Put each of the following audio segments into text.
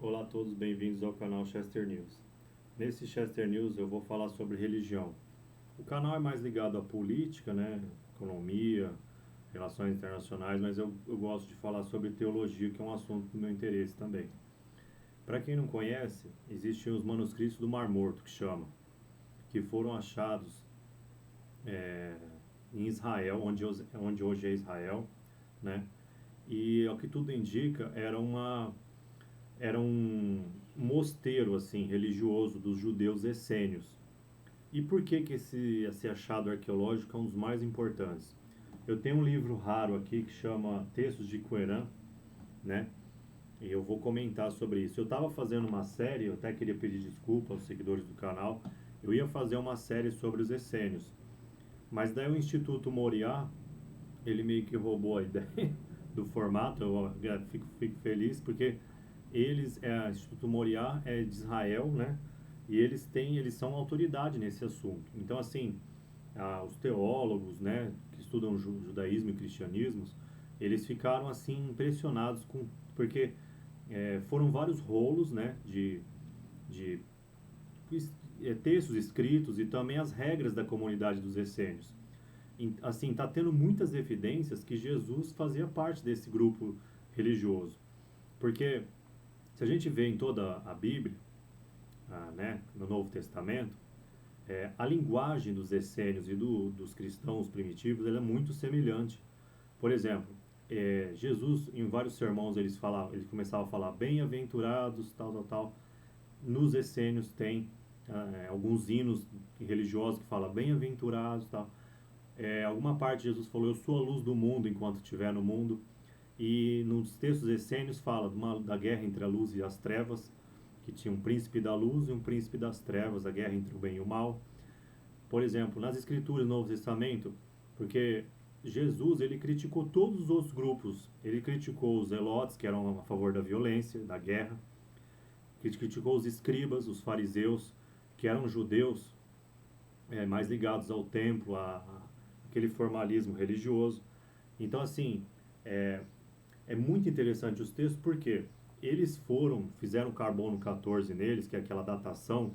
Olá a todos, bem-vindos ao canal Chester News. Nesse Chester News eu vou falar sobre religião. O canal é mais ligado à política, né, economia, relações internacionais, mas eu gosto de falar sobre teologia, que é um assunto do meu interesse também. Para quem não conhece, existem os manuscritos do Mar Morto, que chama, que foram achados é, em Israel, onde hoje é Israel, né? E ao que tudo indica, era um mosteiro assim religioso dos judeus essênios. E por que que esse achado arqueológico é um dos mais importantes? Eu tenho um livro raro aqui que chama Textos de Qumran, né? E eu vou comentar sobre isso. Eu estava fazendo uma série, eu até queria pedir desculpa aos seguidores do canal. Eu ia fazer uma série sobre os essênios, mas daí o Instituto Moriá, ele meio que roubou a ideia do formato. Fico feliz porque o Instituto Moriá é de Israel, né? E eles são autoridade nesse assunto. Então, assim, os teólogos, né, que estudam judaísmo e cristianismo, eles ficaram assim impressionados porque foram vários rolos, né, de textos escritos e também as regras da comunidade dos essênios. Assim, está tendo muitas evidências que Jesus fazia parte desse grupo religioso. Porque se a gente vê em toda a Bíblia, né, no Novo Testamento, a linguagem dos essênios e dos cristãos primitivos ela é muito semelhante. Por exemplo, Jesus, em vários sermões, ele começava a falar bem-aventurados, tal, tal, tal. Nos essênios tem alguns hinos religiosos que falam bem-aventurados, tal. Alguma parte Jesus falou, eu sou a luz do mundo enquanto estiver no mundo. E nos textos essênios fala da guerra entre a luz e as trevas, que tinha um príncipe da luz e um príncipe das trevas, a guerra entre o bem e o mal. Por exemplo, nas escrituras do Novo Testamento, porque Jesus ele criticou todos os outros grupos. Ele criticou os zelotes, que eram a favor da violência, da guerra. Ele criticou os escribas, os fariseus, que eram judeus mais ligados ao templo, aquele formalismo religioso. Então, assim, é, é muito interessante os textos porque fizeram carbono 14 neles, que é aquela datação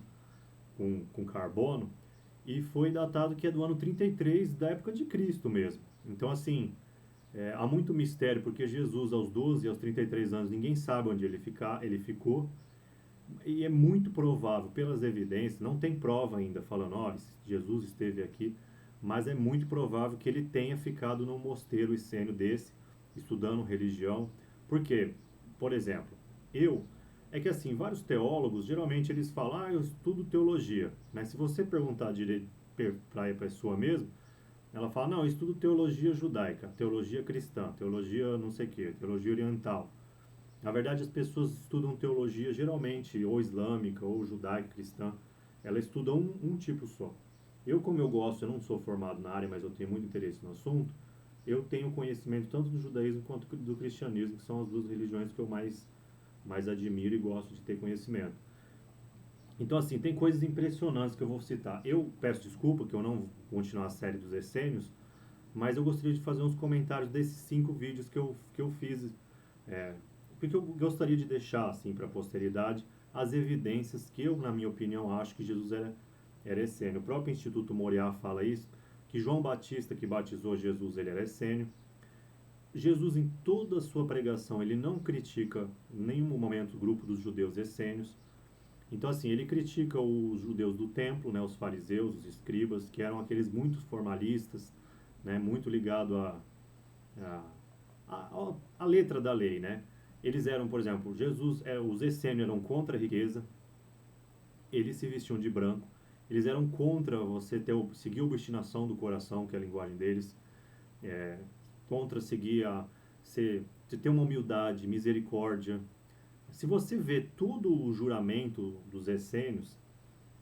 com carbono, e foi datado que é do ano 33 da época de Cristo mesmo. Então, assim, há muito mistério, porque Jesus, aos 12 e aos 33 anos, ninguém sabe onde ele ficou, e é muito provável, pelas evidências, não tem prova ainda falando, ó, Jesus esteve aqui, mas é muito provável que ele tenha ficado num mosteiro essênio desse, estudando religião. Por quê? Por exemplo, eu é que assim, vários teólogos, geralmente eles falam, eu estudo teologia, mas se você perguntar direito para a pessoa mesmo, ela fala, não, eu estudo teologia judaica, teologia cristã, teologia não sei o que, teologia oriental. Na verdade, as pessoas estudam teologia geralmente ou islâmica ou judaica cristã. Elas estudam um tipo só. Como eu gosto, eu não sou formado na área, mas eu tenho muito interesse no assunto, eu tenho conhecimento tanto do judaísmo quanto do cristianismo, que são as duas religiões que eu mais admiro e gosto de ter conhecimento. Então, assim, tem coisas impressionantes que eu vou citar. Eu peço desculpa que eu não vou continuar a série dos essênios, mas eu gostaria de fazer uns comentários desses 5 vídeos que eu fiz, é, porque eu gostaria de deixar assim para a posteridade as evidências que eu, na minha opinião, acho que Jesus era essênio. O próprio Instituto Moriá fala isso, que João Batista, que batizou Jesus, ele era essênio. Jesus, em toda a sua pregação, ele não critica em nenhum momento o grupo dos judeus essênios. Então, assim, ele critica os judeus do templo, né, os fariseus, os escribas, que eram aqueles muito formalistas, né, muito ligado a, a letra da lei, né? Eles eram, por exemplo, os essênios eram contra a riqueza, eles se vestiam de branco, eles eram contra você seguir a obstinação do coração, que é a linguagem deles, é, contra de ter uma humildade, misericórdia. Se você vê todo o juramento dos essênios,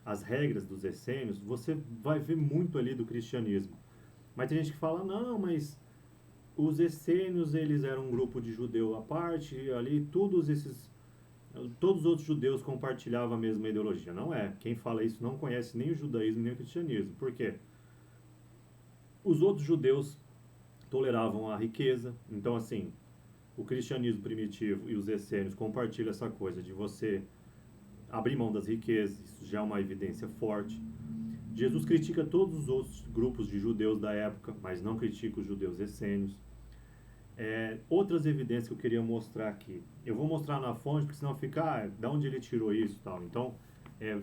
as regras dos essênios, você vai ver muito ali do cristianismo. Mas tem gente que fala, não, mas os essênios, eles eram um grupo de judeu à parte, e ali todos os outros judeus compartilhavam a mesma ideologia. Não é. Quem fala isso não conhece nem o judaísmo nem o cristianismo. Por quê? Os outros judeus toleravam a riqueza. Então, assim, o cristianismo primitivo e os essênios compartilham essa coisa de você abrir mão das riquezas, isso já é uma evidência forte. Jesus critica todos os outros grupos de judeus da época, mas não critica os judeus essênios. Outras evidências que eu queria mostrar aqui. Eu vou mostrar na fonte, porque senão fica, de onde ele tirou isso e tal. Então,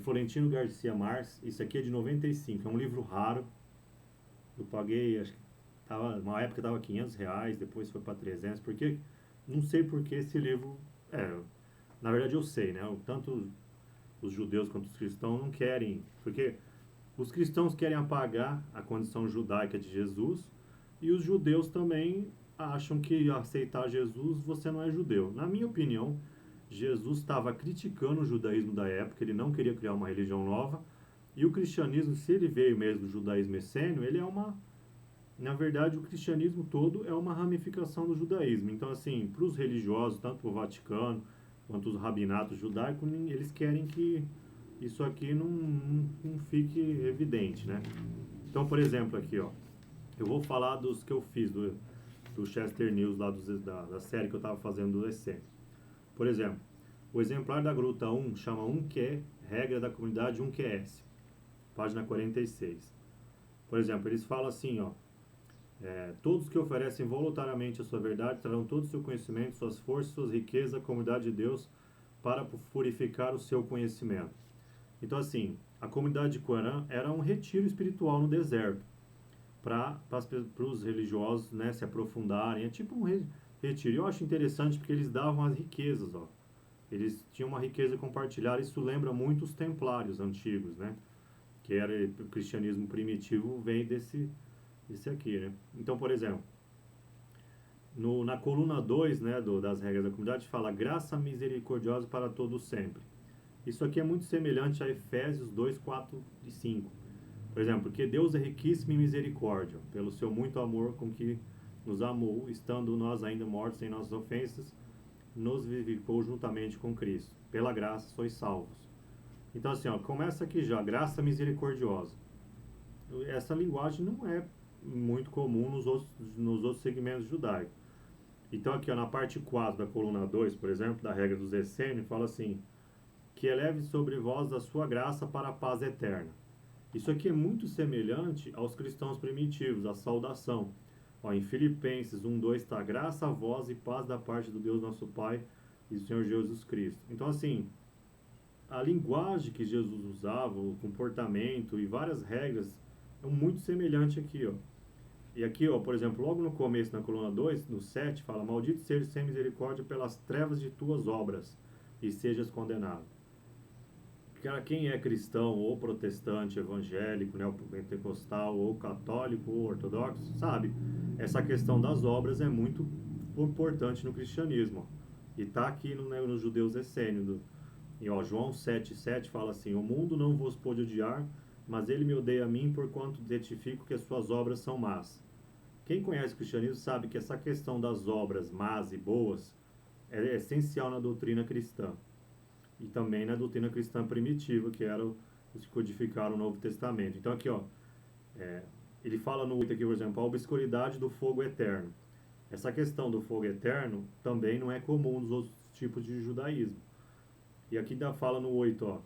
Florentino Garcia Marques, isso aqui é de 95, é um livro raro. Eu paguei, acho que uma época estava R$ 500, depois foi para 300, porque não sei porque esse livro, na verdade eu sei, né? Tanto os judeus quanto os cristãos não querem, porque os cristãos querem apagar a condição judaica de Jesus e os judeus também acham que aceitar Jesus você não é judeu. Na minha opinião, Jesus estava criticando o judaísmo da época, ele não queria criar uma religião nova, e o cristianismo, se ele veio mesmo do judaísmo essênio, ele é na verdade, o cristianismo todo é uma ramificação do judaísmo. Então, assim, para os religiosos, tanto o Vaticano quanto os rabinatos judaicos, eles querem que isso aqui não fique evidente, né? Então, por exemplo, aqui, ó, eu vou falar dos que eu fiz do Chester News, lá da série que eu estava fazendo do essênio. Por exemplo, o exemplar da Gruta 1 chama 1Q, regra da comunidade 1QS, página 46. Por exemplo, eles falam assim, ó, todos que oferecem voluntariamente a sua verdade trarão todo o seu conhecimento, suas forças, suas riquezas, a comunidade de Deus, para purificar o seu conhecimento. Então, assim, a comunidade de Qumran era um retiro espiritual no deserto, para os religiosos, né, se aprofundarem. É tipo um retiro. Eu acho interessante porque eles davam as riquezas, ó. Eles tinham uma riqueza compartilhada. Isso lembra muito os templários antigos, né? Que era o cristianismo primitivo, vem desse aqui, né? Então, por exemplo, na coluna 2, né, das regras da comunidade, fala graça misericordiosa para todos sempre. Isso aqui é muito semelhante a Efésios 2, 4 e 5. Por exemplo, porque Deus é riquíssimo em misericórdia, pelo seu muito amor com que nos amou, estando nós ainda mortos em nossas ofensas, nos vivificou juntamente com Cristo. Pela graça sois salvos. Então, assim, ó, começa aqui já, graça misericordiosa. Essa linguagem não é muito comum nos outros segmentos judaicos. Então, aqui, ó, na parte 4 da coluna 2, por exemplo, da regra dos essênios, fala assim, que eleve sobre vós a sua graça para a paz eterna. Isso aqui é muito semelhante aos cristãos primitivos, a saudação. Ó, em Filipenses 1:2 está, graça a vós e paz da parte do Deus nosso Pai e do Senhor Jesus Cristo. Então, assim, a linguagem que Jesus usava, o comportamento e várias regras é muito semelhante aqui, ó. E aqui, ó, por exemplo, logo no começo, na coluna 2, no 7, fala, maldito seja sem misericórdia pelas trevas de tuas obras, e sejas condenado. Quem é cristão, ou protestante, evangélico, né, ou pentecostal, ou católico, ou ortodoxo, sabe? Essa questão das obras é muito importante no cristianismo. E está aqui nos judeus essênios. E ó, João 7,7 fala assim, o mundo não vos pôde odiar, mas ele me odeia a mim, porquanto identifico que as suas obras são más. Quem conhece o cristianismo sabe que essa questão das obras más e boas é essencial na doutrina cristã. E também na doutrina cristã primitiva, que eram os que codificaram o Novo Testamento. Então aqui, ó, ele fala no 8 aqui, por exemplo, a obscuridade do fogo eterno. Essa questão do fogo eterno também não é comum nos outros tipos de judaísmo. E aqui ainda fala no 8, ó,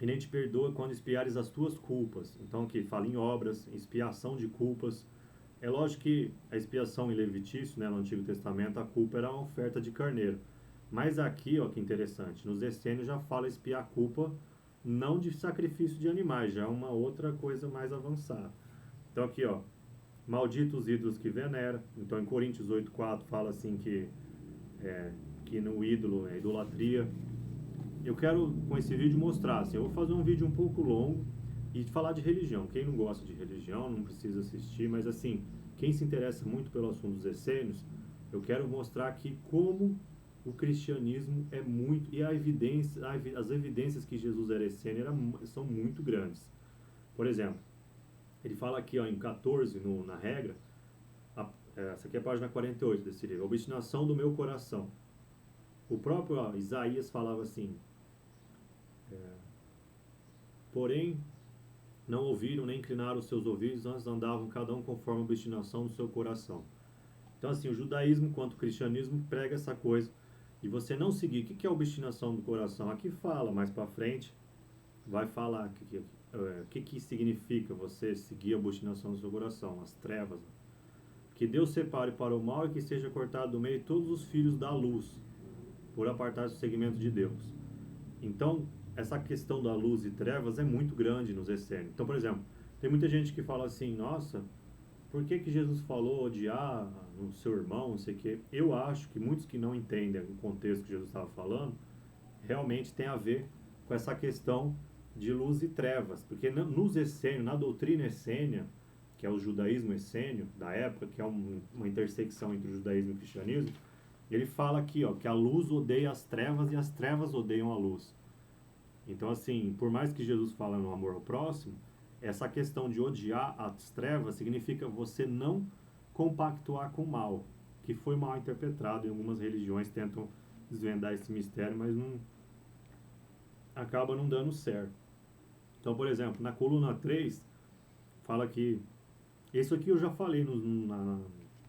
e nem te perdoa quando expiares as tuas culpas. Então aqui fala em obras, expiação de culpas. É lógico que a expiação em Levítico, né, no Antigo Testamento, a culpa era uma oferta de carneiro. Mas aqui, ó, que interessante, nos essênios já fala expiar a culpa não de sacrifício de animais, já é uma outra coisa mais avançada. Então aqui, ó, malditos os ídolos que venera. Então em Coríntios 8:4 fala assim que no ídolo é idolatria. Eu quero com esse vídeo mostrar, assim, eu vou fazer um vídeo um pouco longo e falar de religião. Quem não gosta de religião não precisa assistir, mas assim, quem se interessa muito pelo assunto dos essênios, eu quero mostrar aqui como o cristianismo é muito, e as evidências que Jesus era essênio são muito grandes. Por exemplo, ele fala aqui, ó, em 14, na regra, essa aqui é a página 48 desse livro, a obstinação do meu coração. O próprio Isaías falava assim, porém, não ouviram nem inclinaram os seus ouvidos, antes andavam cada um conforme a obstinação do seu coração. Então, assim, o judaísmo quanto o cristianismo prega essa coisa e você não seguir. O que é a obstinação do coração? Aqui fala, mais para frente, vai falar o que significa você seguir a obstinação do seu coração, as trevas. Que Deus separe para o mal e que seja cortado do meio todos os filhos da luz, por apartar-se do segmento de Deus. Então, essa questão da luz e trevas é muito grande nos essênios. Então, por exemplo, tem muita gente que fala assim, nossa, por que Jesus falou odiar o seu irmão, não sei o quê? Eu acho que muitos que não entendem o contexto que Jesus estava falando, realmente tem a ver com essa questão de luz e trevas. Porque nos essênios, na doutrina essênia, que é o judaísmo essênio da época, que é uma intersecção entre o judaísmo e o cristianismo, ele fala aqui, ó, que a luz odeia as trevas e as trevas odeiam a luz. Então, assim, por mais que Jesus fala no amor ao próximo, essa questão de odiar as trevas significa você não compactuar com o mal, que foi mal interpretado. Em algumas religiões tentam desvendar esse mistério, mas não acaba não dando certo. Então, por exemplo, na coluna 3, fala que... Isso aqui eu já falei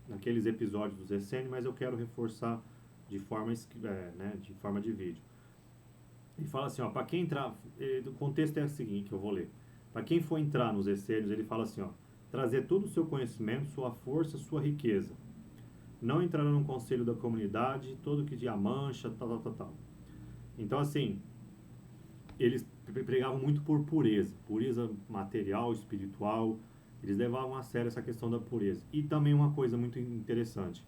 naqueles episódios dos essênios, mas eu quero reforçar de forma, de forma de vídeo. Ele fala assim, ó, para quem entrar... O contexto é o seguinte, que eu vou ler. Para quem for entrar nos essênios, ele fala assim, ó, trazer todo o seu conhecimento, sua força, sua riqueza. Não entrará no conselho da comunidade, todo que dia mancha, tal. Então, assim, eles pregavam muito por pureza material, espiritual. Eles levavam a sério essa questão da pureza. E também uma coisa muito interessante.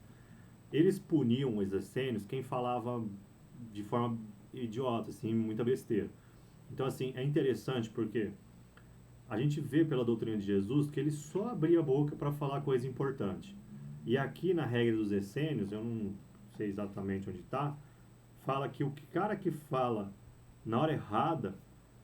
Eles puniam os essênios quem falava de forma idiota, assim, muita besteira. Então, assim, é interessante porque a gente vê pela doutrina de Jesus que ele só abria a boca para falar coisa importante. E aqui na regra dos essênios, eu não sei exatamente onde está, fala que o cara que fala na hora errada,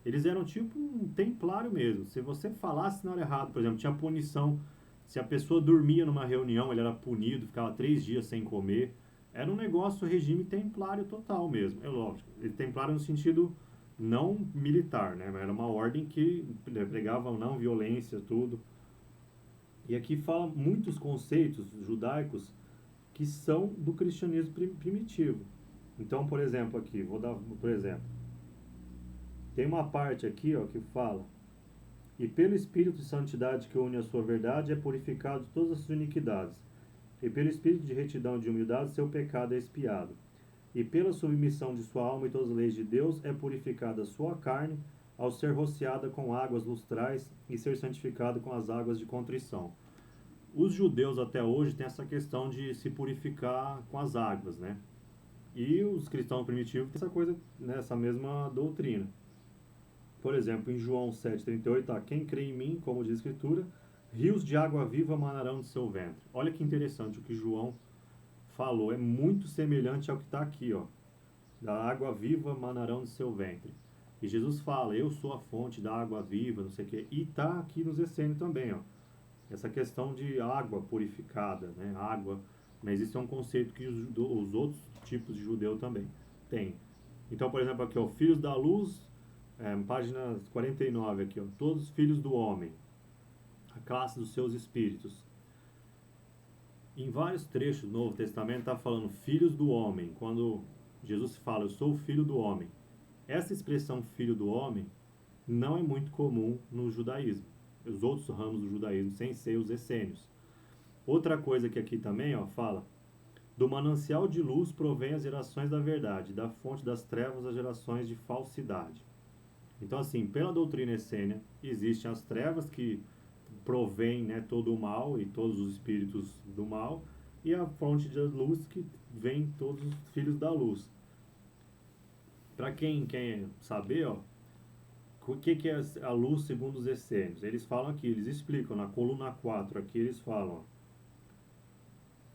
eles eram tipo um templário mesmo. Se você falasse na hora errada, por exemplo, tinha punição. Se a pessoa dormia numa reunião, ele era punido, ficava 3 dias sem comer. Era um negócio, regime templário total mesmo. É lógico, templário no sentido não militar, né? Mas era uma ordem que pregava não violência, tudo. E aqui fala muitos conceitos judaicos que são do cristianismo primitivo. Então, por exemplo, aqui, vou dar por exemplo. Tem uma parte aqui, ó, que fala: e pelo Espírito de santidade que une a sua verdade é purificado de todas as suas iniquidades. E pelo Espírito de retidão e de humildade seu pecado é expiado. E pela submissão de sua alma e todas as leis de Deus é purificada a sua carne ao ser rociada com águas lustrais e ser santificada com as águas de contrição. Os judeus até hoje têm essa questão de se purificar com as águas, né? E os cristãos primitivos têm essa coisa, né, essa mesma doutrina. Por exemplo, em João 7,38, tá, quem crê em mim, como diz a Escritura, rios de água viva manarão de seu ventre. Olha que interessante o que João falou, é muito semelhante ao que está aqui, ó. Da água viva manarão de seu ventre. E Jesus fala, eu sou a fonte da água viva, não sei o quê. E está aqui nos essênios também, ó. Essa questão de água purificada, né? Água, mas isso é um conceito que os outros tipos de judeu também têm. Então, por exemplo, aqui, ó, filhos da luz, página 49 aqui, ó, todos os filhos do homem, a classe dos seus espíritos. Em vários trechos do Novo Testamento está falando filhos do homem, quando Jesus fala, eu sou o filho do homem. Essa expressão filho do homem não é muito comum no judaísmo, os outros ramos do judaísmo, sem ser os essênios. Outra coisa que aqui também, ó, fala, do manancial de luz provém as gerações da verdade, da fonte das trevas as gerações de falsidade. Então, assim, pela doutrina essênia, existem as trevas que provém, né, todo o mal e todos os espíritos do mal, e a fonte de luz que vem todos os filhos da luz. Para quem quer saber, ó, o que é a luz segundo os essênios? Eles falam aqui, eles explicam na coluna 4, aqui eles falam, ó,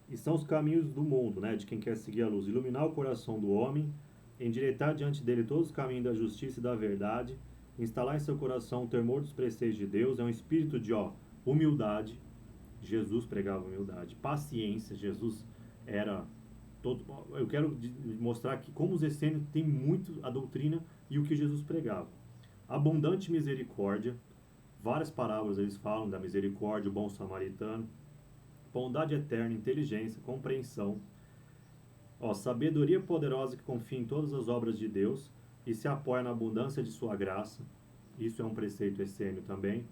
e são os caminhos do mundo, né, de quem quer seguir a luz, iluminar o coração do homem, endireitar diante dele todos os caminhos da justiça e da verdade, instalar em seu coração o temor dos preceitos de Deus, é um espírito de humildade, Jesus pregava humildade, paciência, Jesus era todo... Eu quero mostrar aqui como os essênios têm muito a doutrina e o que Jesus pregava. Abundante misericórdia, várias parábolas eles falam da misericórdia, o bom samaritano, bondade eterna, inteligência, compreensão, ó, sabedoria poderosa que confia em todas as obras de Deus e se apoia na abundância de sua graça. Isso é um preceito essênio também.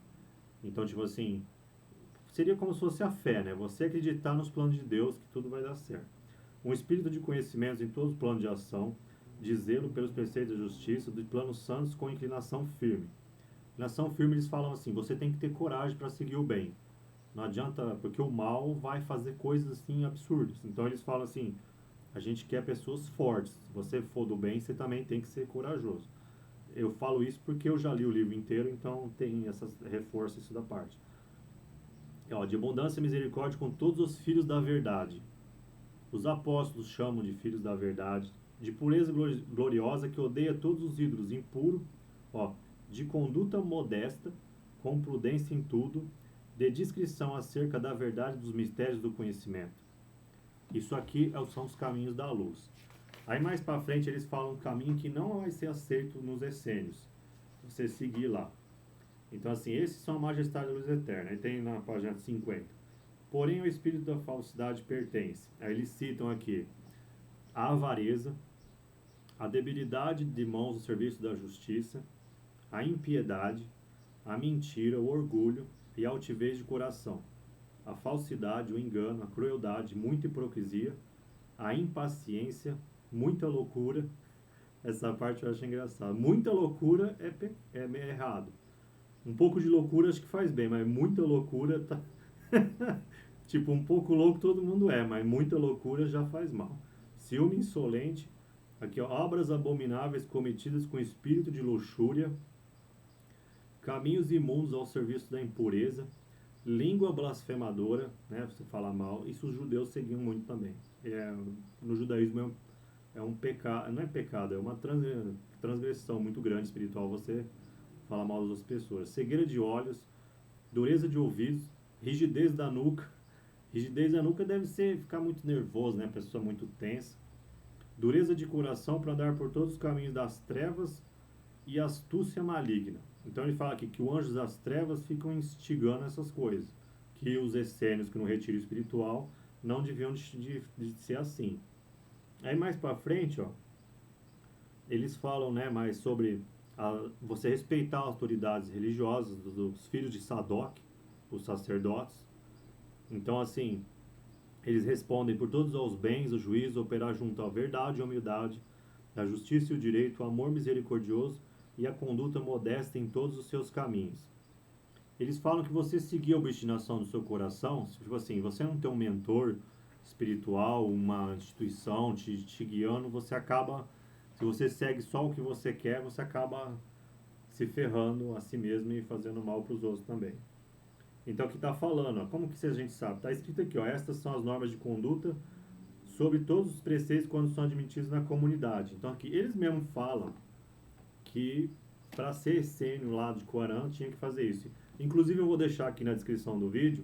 Então, tipo assim, seria como se fosse a fé, né? Você acreditar nos planos de Deus que tudo vai dar certo. Um espírito de conhecimentos em todos os planos de ação, de zelo pelos preceitos da justiça, de planos santos com inclinação firme. Inclinação firme, eles falam assim, você tem que ter coragem para seguir o bem. Não adianta, porque o mal vai fazer coisas assim absurdas. Então eles falam assim, a gente quer pessoas fortes. Se você for do bem, você também tem que ser corajoso. Eu falo isso porque eu já li o livro inteiro, então tem essas reforça isso da parte. Ó, de abundância e misericórdia com todos os filhos da verdade. Os apóstolos chamam de filhos da verdade. De pureza gloriosa que odeia todos os ídolos, impuro, ó, de conduta modesta, com prudência em tudo, de discrição acerca da verdade dos mistérios do conhecimento. Isso aqui são os caminhos da luz. Aí mais para frente eles falam um caminho que não vai ser aceito nos essênios. Você seguir lá. Então assim, esses são a majestade da luz eterna. Aí tem na página 50. Porém o espírito da falsidade pertence. Aí eles citam aqui a avareza, a debilidade de mãos no serviço da justiça, a impiedade, a mentira, o orgulho e a altivez de coração, a falsidade, o engano, a crueldade, muita hipocrisia, a impaciência, muita loucura. Essa parte eu acho engraçada. Muita loucura é errado. Um pouco de loucura acho que faz bem, mas muita loucura tá. Tipo, um pouco louco todo mundo é, mas muita loucura já faz mal. Ciúme insolente, aqui ó, obras abomináveis cometidas com espírito de luxúria, caminhos imundos ao serviço da impureza, língua blasfemadora, né, você fala mal, isso os judeus seguiam muito também. No judaísmo é um pecado, não é pecado, é uma transgressão muito grande espiritual você falar mal das outras pessoas. Cegueira de olhos, dureza de ouvidos, rigidez da nuca. Rigidez da nuca deve ser ficar muito nervoso, né? Pessoa muito tensa. Dureza de coração para andar por todos os caminhos das trevas e astúcia maligna. Então ele fala aqui que os anjos das trevas ficam instigando essas coisas. Que os essênios que no retiro espiritual não deviam de ser assim. Aí mais para frente, ó, eles falam, né, mais sobre você respeitar as autoridades religiosas dos filhos de Sadoc, os sacerdotes. Então, assim, eles respondem por todos os bens, o juízo, operar junto à verdade e à humildade, a justiça e o direito, o amor misericordioso e a conduta modesta em todos os seus caminhos. Eles falam que você seguir a obstinação do seu coração, tipo assim, você não tem um mentor espiritual, uma instituição te guiando, você acaba, se você segue só o que você quer, você acaba se ferrando a si mesmo e fazendo mal para os outros também. Então, o que está falando, ó, como que a gente sabe? Está escrito aqui, ó, estas são as normas de conduta sobre todos os preceitos quando são admitidos na comunidade. Então, aqui eles mesmos falam que para ser essênio lá de Corã tinha que fazer isso. Inclusive, eu vou deixar aqui na descrição do vídeo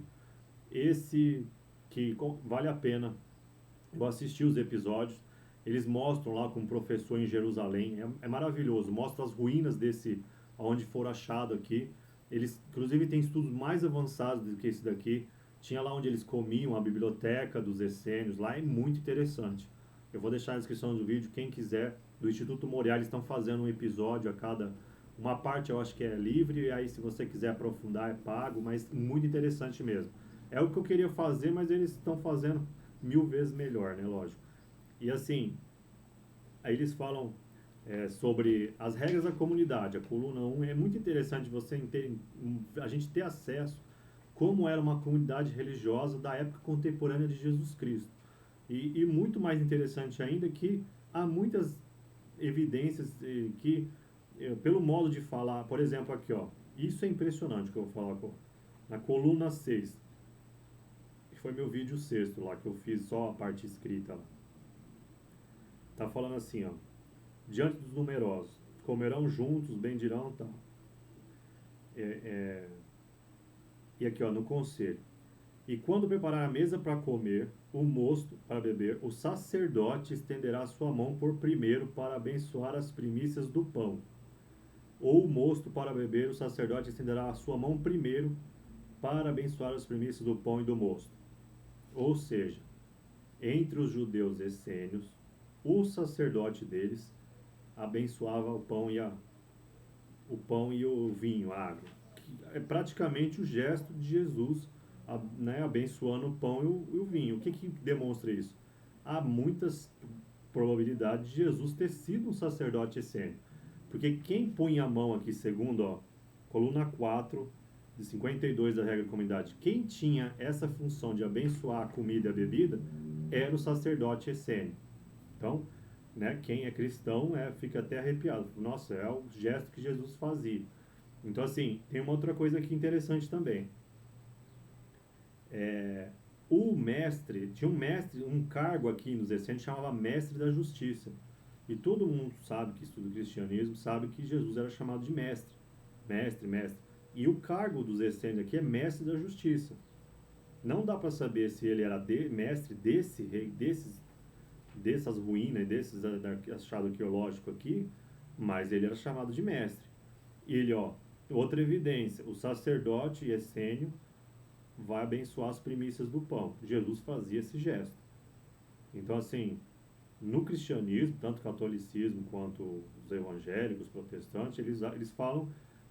esse que vale a pena. Eu assisti os episódios, eles mostram lá com um professor em Jerusalém, é maravilhoso, mostra as ruínas desse, onde foram achado aqui. Eles, inclusive, têm estudos mais avançados do que esse daqui. Tinha lá onde eles comiam, a biblioteca dos essênios, lá é muito interessante. Eu vou deixar na descrição do vídeo, quem quiser, do Instituto Moriá, eles estão fazendo um episódio a cada... Uma parte eu acho que é livre, e aí se você quiser aprofundar é pago, mas muito interessante mesmo. É o que eu queria fazer, mas eles estão fazendo 1000 vezes melhor, né, lógico. E assim, aí eles falam sobre as regras da comunidade, a coluna 1, é muito interessante a gente ter acesso como era uma comunidade religiosa da época contemporânea de Jesus Cristo. E muito mais interessante ainda que há muitas evidências que, pelo modo de falar, por exemplo, aqui, ó, isso é impressionante que eu vou falar na coluna 6, que foi meu vídeo sexto lá, que eu fiz só a parte escrita lá. Tá falando assim, ó, diante dos numerosos, comerão juntos, bendirão, tal. E aqui, ó, no conselho. E quando preparar a mesa para comer, o mosto para beber, o sacerdote estenderá sua mão por primeiro para abençoar as primícias do pão. Ou o mosto para beber, o sacerdote estenderá a sua mão primeiro para abençoar as primícias do pão e do mosto. Ou seja, entre os judeus essênios, o sacerdote deles abençoava o pão e o vinho, a água. É praticamente o gesto de Jesus, né, abençoando o pão e o vinho. O que demonstra isso? Há muitas probabilidades de Jesus ter sido um sacerdote essênio. Porque quem punha a mão aqui, segundo coluna 4 de 52 da regra de comunidade, quem tinha essa função de abençoar a comida e a bebida era o sacerdote essênio. Então, né, quem é cristão fica até arrepiado. Nossa, é o gesto que Jesus fazia. Então, assim, tem uma outra coisa aqui interessante também. O mestre, tinha um mestre, um cargo aqui nos essênios chamava mestre da justiça. E todo mundo sabe que estuda o cristianismo, sabe que Jesus era chamado de mestre. Mestre, mestre. E o cargo dos essênios aqui é mestre da justiça. Não dá para saber se ele era mestre desse rei, dessas ruínas, desses achados arqueológicos aqui, mas ele era chamado de mestre. E ele, outra evidência, o sacerdote essênio vai abençoar as primícias do pão. Jesus fazia esse gesto. Então, assim, no cristianismo, tanto o catolicismo quanto os evangélicos, os protestantes, eles falam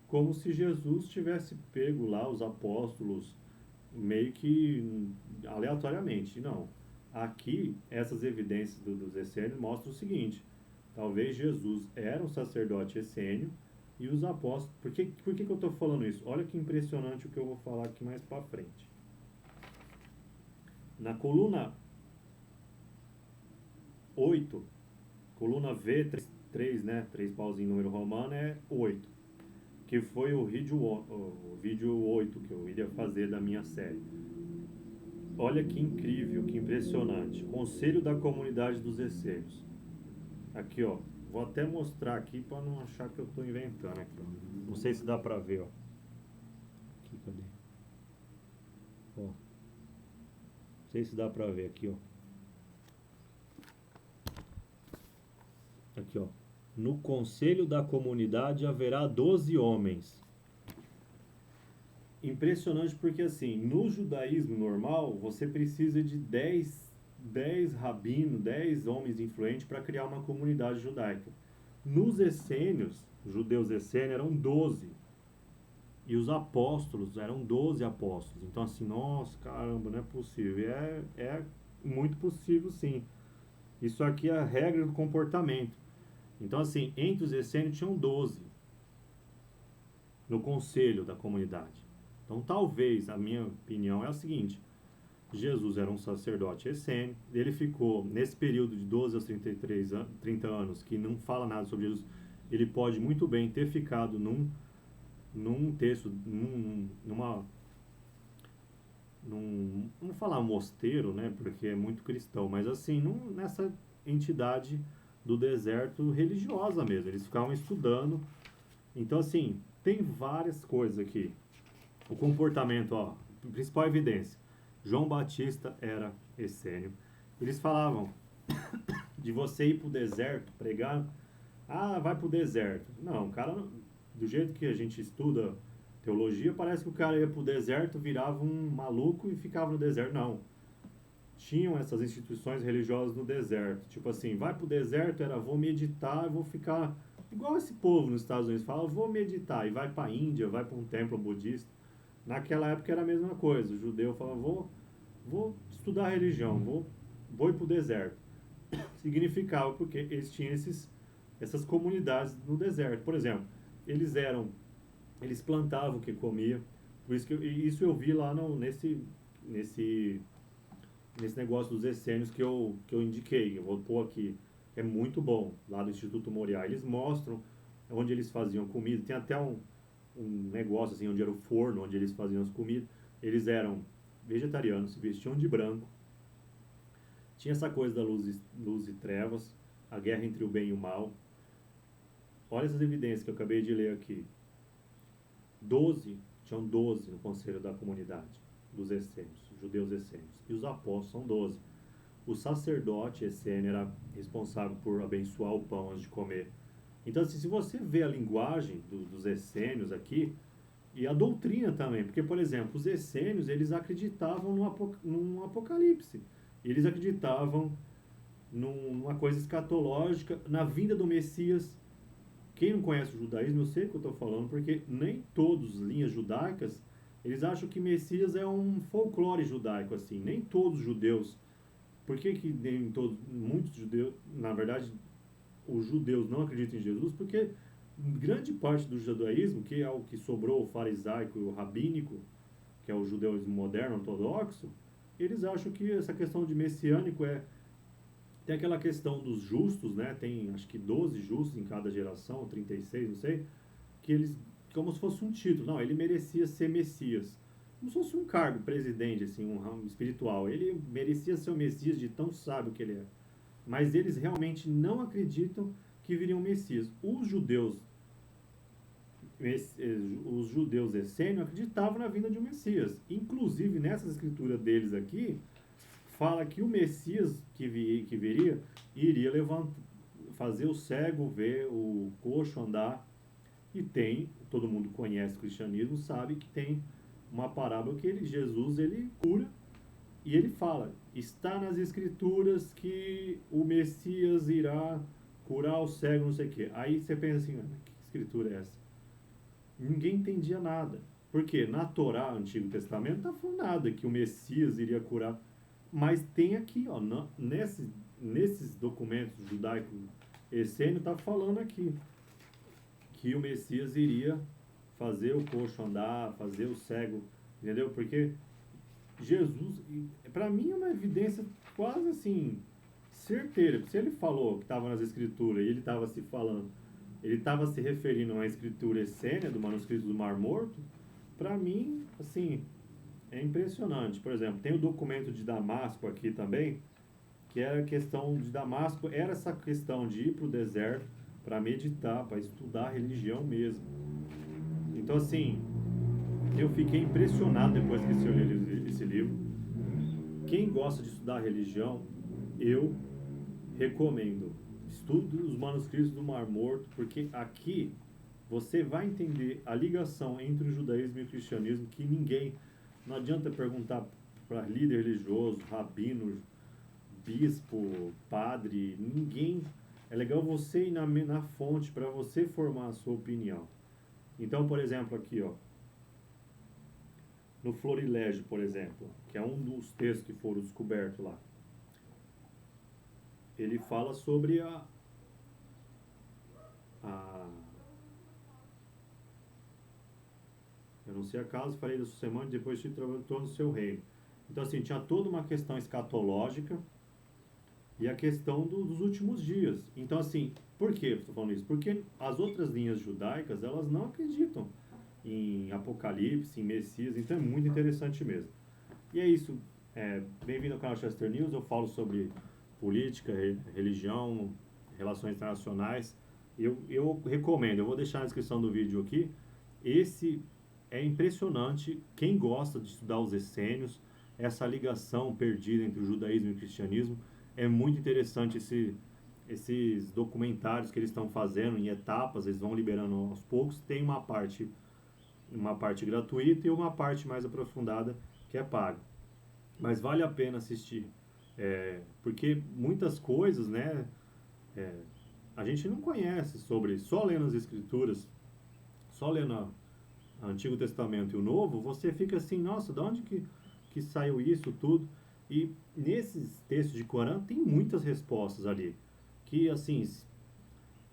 como se Jesus tivesse pego lá os apóstolos meio que aleatoriamente. Não. Aqui, essas evidências dos essênios mostram o seguinte: talvez Jesus era um sacerdote essênio e os apóstolos. Por que eu estou falando isso? Olha que impressionante o que eu vou falar aqui mais para frente. Na coluna 8, coluna V, 3, né? 3 pauzinho número romano é 8, que foi o vídeo 8 que eu iria fazer da minha série. Olha que incrível, que impressionante. Conselho da comunidade dos essênios. Aqui, vou até mostrar aqui para não achar que eu estou inventando aqui, Não sei se dá para ver, Aqui, cadê? Não sei se dá para ver aqui, Aqui, No conselho da comunidade haverá 12 homens. Impressionante porque, assim, no judaísmo normal, você precisa de 10 rabinos, 10 homens influentes para criar uma comunidade judaica. Nos essênios, judeus essênios eram 12. E os apóstolos eram 12 apóstolos. Então, assim, nossa, caramba, não é possível. É muito possível, sim. Isso aqui é a regra do comportamento. Então, assim, entre os essênios tinham 12 no conselho da comunidade. Então, talvez, a minha opinião é a seguinte: Jesus era um sacerdote essênio, ele ficou, nesse período de 12 aos 30 anos, que não fala nada sobre Jesus, ele pode muito bem ter ficado num texto, vamos falar mosteiro, né, porque é muito cristão, mas assim, nessa entidade do deserto religiosa mesmo, eles ficavam estudando. Então, assim, tem várias coisas aqui. O comportamento, a principal evidência, João Batista era essênio. Eles falavam de você ir para o deserto pregar. Vai para o deserto. Não, o cara, do jeito que a gente estuda teologia, parece que o cara ia para o deserto, virava um maluco e ficava no deserto. Não. Tinham essas instituições religiosas no deserto. Tipo assim, vai para o deserto, vou meditar, vou ficar... Igual esse povo nos Estados Unidos fala, vou meditar. E vai para a Índia, vai para um templo budista. Naquela época era a mesma coisa. O judeu falava, vou estudar religião, vou ir para o deserto. Significava porque eles tinham essas comunidades no deserto. Por exemplo, eles plantavam o que comia. Por isso isso eu vi lá nesse negócio dos essênios que eu indiquei. Eu vou pôr aqui. É muito bom, lá do Instituto Moriá. Eles mostram onde eles faziam comida. Tem até um negócio assim, onde era o forno, onde eles faziam as comidas. Eles eram vegetarianos, se vestiam de branco. Tinha essa coisa da luz e trevas, a guerra entre o bem e o mal. Olha essas evidências que eu acabei de ler aqui. Tinham 12 no conselho da comunidade dos essênios, judeus essênios. E os apóstolos são 12. O sacerdote essênio era responsável por abençoar o pão antes de comer. Então, assim, se você vê a linguagem dos essênios aqui, E a doutrina também, porque, por exemplo, os essênios, eles acreditavam num apocalipse. Eles acreditavam numa coisa escatológica, na vinda do Messias. Quem não conhece o judaísmo, eu sei o que eu estou falando, porque nem todas as linhas judaicas, eles acham que Messias é um folclore judaico, assim. Nem todos os judeus. Por que que nem todos, muitos judeus, na verdade, os judeus não acreditam em Jesus? Porque grande parte do judaísmo, que é o que sobrou, o farisaico e o rabínico, que é o judaísmo moderno, ortodoxo, eles acham que essa questão de messiânico tem aquela questão dos justos, né? Tem acho que 12 justos em cada geração, ou 36, não sei, que eles, como se fosse um título. Não, ele merecia ser Messias. Como se fosse um cargo, presidente, assim, um ramo espiritual. Ele merecia ser o Messias de tão sábio que ele é. Mas eles realmente não acreditam que viria um Messias. Os judeus essênios acreditavam na vinda de um Messias. Inclusive, nessa escritura deles aqui, fala que o Messias que viria iria fazer o cego ver, o coxo andar. E tem, todo mundo conhece o cristianismo, sabe que tem uma parábola que Jesus ele cura e ele fala: está nas escrituras que o Messias irá curar o cego, não sei o quê. Aí você pensa assim: que escritura é essa? Ninguém entendia nada. Porque na Torá, Antigo Testamento, não está falando nada que o Messias iria curar. Mas tem aqui, ó, nesses documentos judaicos essênios, está falando aqui que o Messias iria fazer o coxo andar, fazer o cego, entendeu? Porque Jesus, para mim é uma evidência quase assim, certeira. Se ele falou que estava nas escrituras e ele estava se falando, ele estava se referindo a uma escritura essênia do manuscrito do Mar Morto, para mim, assim, é impressionante. Por exemplo, tem o documento de Damasco aqui também, que era a questão de Damasco, era essa questão de ir para o deserto para meditar, para estudar a religião mesmo. Então, assim, eu fiquei impressionado depois que eu li esse livro. Quem gosta de estudar religião, eu recomendo. Estude os manuscritos do Mar Morto, porque aqui você vai entender a ligação entre o judaísmo e o cristianismo que ninguém... Não adianta perguntar para líder religioso, rabino, bispo, padre, ninguém... É legal você ir na fonte para você formar a sua opinião. Então, por exemplo, aqui, ó, no Florilégio, por exemplo, que é um dos textos que foram descobertos lá, ele fala sobre a eu não sei a causa, farei da sua semana e depois te trabalhou no seu reino. Então, assim, tinha toda uma questão escatológica e a questão dos últimos dias. Então, assim, por que eu estou falando isso? Porque as outras linhas judaicas, elas não acreditam em Apocalipse, em Messias, então é muito interessante mesmo. E é isso. Bem-vindo ao canal Chester News. Eu falo sobre política, religião, relações internacionais. Eu recomendo, eu vou deixar na descrição do vídeo aqui. Esse é impressionante. Quem gosta de estudar os essênios, essa ligação perdida entre o judaísmo e o cristianismo, é muito interessante esses documentários que eles estão fazendo em etapas, eles vão liberando aos poucos. Tem uma parte gratuita e uma parte mais aprofundada que é paga. Mas vale a pena assistir, porque muitas coisas, né, a gente não conhece sobre, só lendo as escrituras, só lendo o Antigo Testamento e o Novo, você fica assim, nossa, de onde que saiu isso tudo? E nesses textos de Corão tem muitas respostas ali, que assim,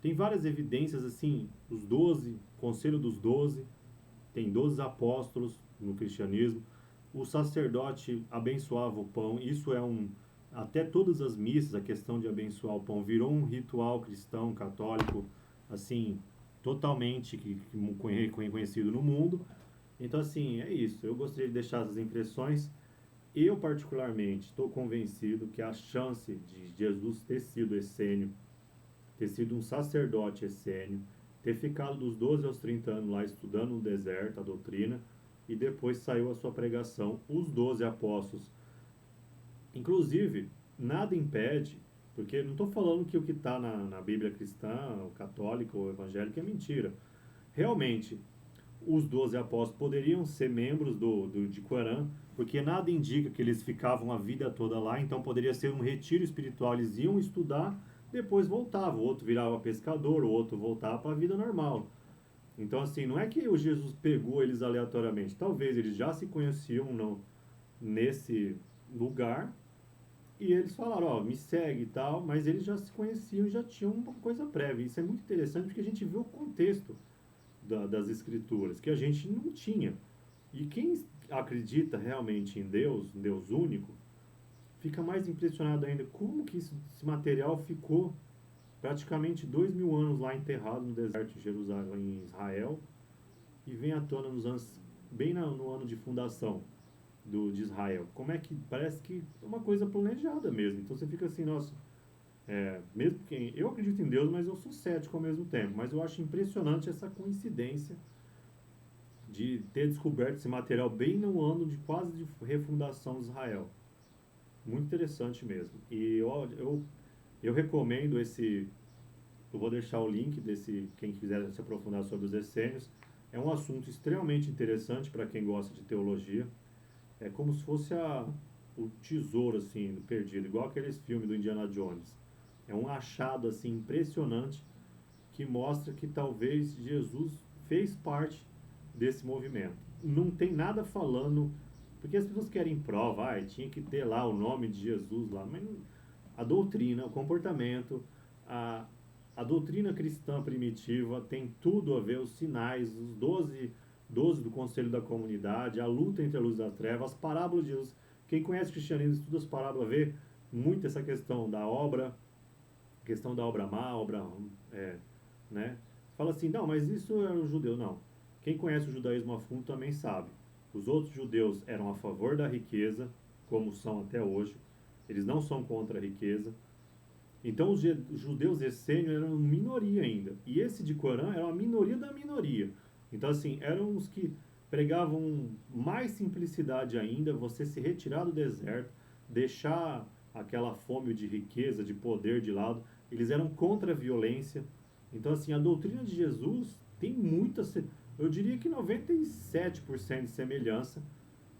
tem várias evidências assim, os 12, Conselho dos 12, tem 12 apóstolos no cristianismo, o sacerdote abençoava o pão, isso até todas as missas, a questão de abençoar o pão virou um ritual cristão, católico, assim, totalmente reconhecido no mundo. Então, assim, é isso. Eu gostaria de deixar essas impressões. Eu, particularmente, estou convencido que a chance de Jesus ter sido essênio, ter sido um sacerdote essênio, ter ficado dos 12 aos 30 anos lá estudando no deserto a doutrina, e depois saiu a sua pregação, os 12 apóstolos. Inclusive, nada impede, porque não estou falando que o que está na Bíblia cristã, o católico ou evangélico é mentira. Realmente, os 12 apóstolos poderiam ser membros de Qumran, porque nada indica que eles ficavam a vida toda lá, então poderia ser um retiro espiritual, eles iam estudar, depois voltavam, o outro virava pescador, o outro voltava para a vida normal. Então, assim, não é que o Jesus pegou eles aleatoriamente, talvez eles já se conheciam nesse lugar, e eles falaram, ó, me segue e tal, mas eles já se conheciam e já tinham uma coisa prévia. Isso é muito interessante porque a gente vê o contexto das escrituras, que a gente não tinha. E quem acredita realmente em Deus, um Deus único, fica mais impressionado ainda como que esse material ficou praticamente 2000 anos lá enterrado no deserto de Jerusalém, em Israel, e vem à tona nos anos, bem no ano de fundação de Israel. Como é que parece que é uma coisa planejada mesmo. Então você fica assim, nossa, mesmo que eu acredito em Deus, mas eu sou cético ao mesmo tempo. Mas eu acho impressionante essa coincidência de ter descoberto esse material bem no ano de quase de refundação de Israel. Muito interessante mesmo. E eu recomendo esse. Eu vou deixar o link desse, quem quiser se aprofundar sobre os essênios. É um assunto extremamente interessante para quem gosta de teologia. É como se fosse o tesouro assim, perdido, igual aqueles filmes do Indiana Jones. É um achado assim impressionante que mostra que talvez Jesus fez parte desse movimento. Não tem nada falando, porque as pessoas querem prova, tinha que ter lá o nome de Jesus lá, mas a doutrina, o comportamento, a, a doutrina cristã primitiva tem tudo a ver, os sinais, os 12 do Conselho da Comunidade, a luta entre a luz e a treva, as parábolas de Jesus. Quem conhece o cristianismo, estuda as parábolas, vê muito essa questão da obra má, né? Fala assim, não, mas isso é o judeu. Não. Quem conhece o judaísmo a fundo também sabe. Os outros judeus eram a favor da riqueza, como são até hoje. Eles não são contra a riqueza. Então os judeus essênios eram minoria ainda. E esse de Corã era uma minoria da minoria. Então, assim, eram os que pregavam mais simplicidade ainda, você se retirar do deserto, deixar aquela fome de riqueza, de poder de lado. Eles eram contra a violência. Então, assim, a doutrina de Jesus tem muita, eu diria que 97% de semelhança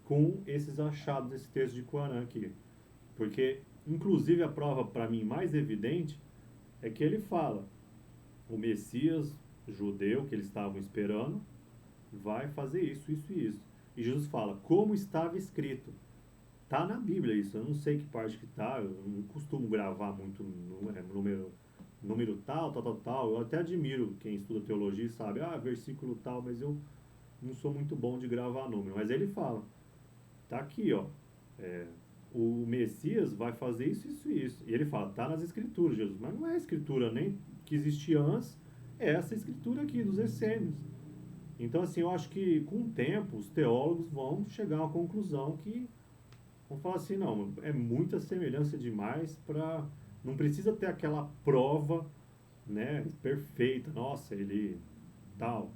com esses achados desse texto de Corã aqui. Porque, inclusive, a prova para mim mais evidente é que ele fala: o Messias judeu que eles estavam esperando vai fazer isso, isso e isso. E Jesus fala, como estava escrito. Tá na Bíblia isso, eu não sei que parte que tá, eu não costumo gravar muito número tal, tal, tal, tal. Eu até admiro quem estuda teologia e sabe, versículo tal, mas eu não sou muito bom de gravar número. Mas ele fala, tá aqui, ó, o Messias vai fazer isso, isso e isso. E ele fala, tá nas escrituras, Jesus. Mas não é a escritura nem que existia antes, é essa escritura aqui dos essênios. Então, assim, eu acho que com o tempo os teólogos vão chegar a uma conclusão que vão falar assim, não, é muita semelhança demais para... Não precisa ter aquela prova, né, perfeita. Nossa, ele tal,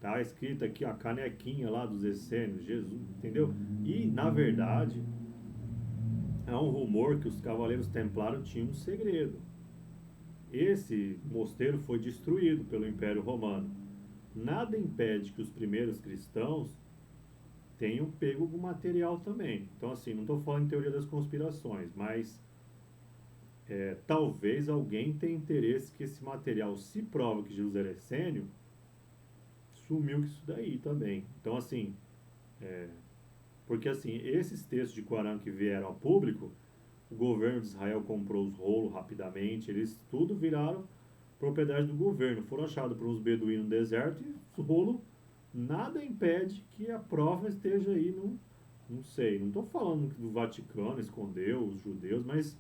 tá escrito aqui a canequinha lá dos essênios, Jesus, entendeu? E, na verdade, há um rumor que os cavaleiros templários tinham um segredo. Esse mosteiro foi destruído pelo Império Romano. Nada impede que os primeiros cristãos tenham pego o material também. Então, assim, não estou falando em teoria das conspirações, mas talvez alguém tenha interesse que esse material, se prova que Jesus era essênio, sumiu com isso daí também. Então, assim, porque assim, esses textos de Corã que vieram ao público, o governo de Israel comprou os rolos rapidamente, eles tudo viraram propriedade do governo. Foram achados por uns beduínos no deserto e os rolos, nada impede que a prova esteja aí no, não sei, não estou falando que o Vaticano escondeu os judeus, mas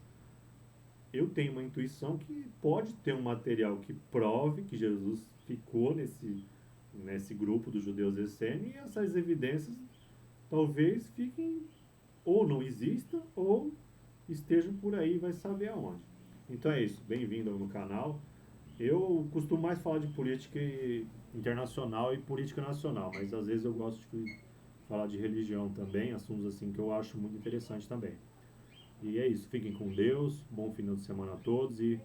eu tenho uma intuição que pode ter um material que prove que Jesus ficou nesse grupo dos judeus essênios, e essas evidências talvez fiquem ou não existam ou estejam por aí, vai saber aonde. Então é isso, bem-vindo no canal. Eu costumo mais falar de política internacional e política nacional, mas às vezes eu gosto de falar de religião também, assuntos assim que eu acho muito interessante também. E é isso, fiquem com Deus, bom final de semana a todos e